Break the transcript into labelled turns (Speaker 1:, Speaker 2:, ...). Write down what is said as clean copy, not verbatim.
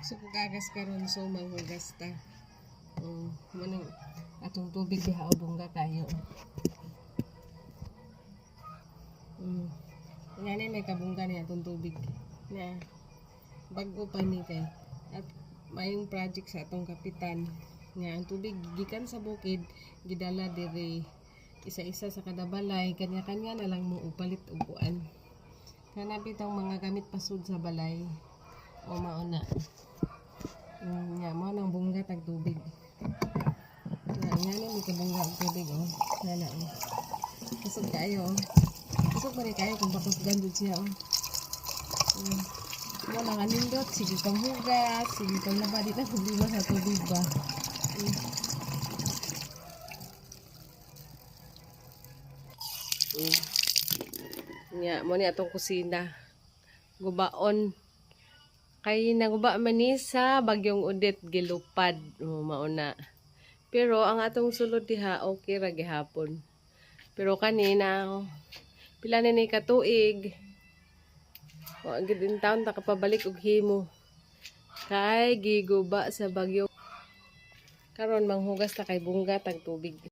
Speaker 1: So kung kagas karon so manghugas ta. Manang atong tubig diha o bungga kayo. Ngani may kabungga niya atong tubig na bago pa ni kay at mayong project sa atong kapitan nga ang tubig gikan sa bukid gidala diri isa-isa sa kada balay kanya-kanya na lang mo upalit upuan kana bitong mga gamit pasud sa balay o mauna nga mo nang bungga tag tubig nga ni may kabungga og tubig nana kusog kayo kusog pa rin kayo kung bakusgan dun siya mo lang anindot sige kang hugas sige kang laba dito problema sa tubig ba nga mo ni atong kusina gubaon kay naguba man ni sa bagyong Odette gilupad mauna pero ang atong sulod diha okay ra gihapon pero kanina pila na ni katuig wa gid in town ta kapabalik og himo kay giguba sa bagyo karon manghugas ta kay bungga tag tubig